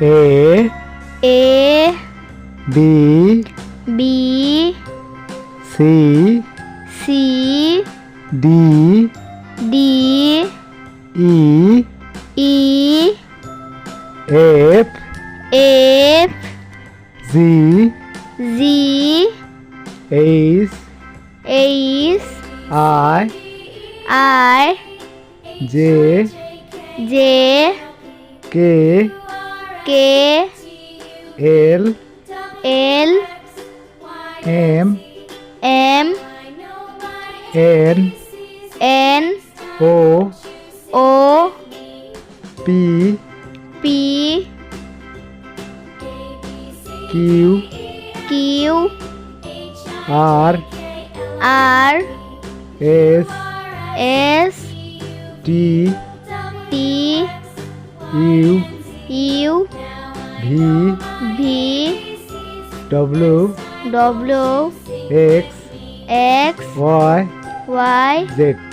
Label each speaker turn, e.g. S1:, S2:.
S1: A B C D E F G H I J K L M N O P Q R S T U V W X Y Z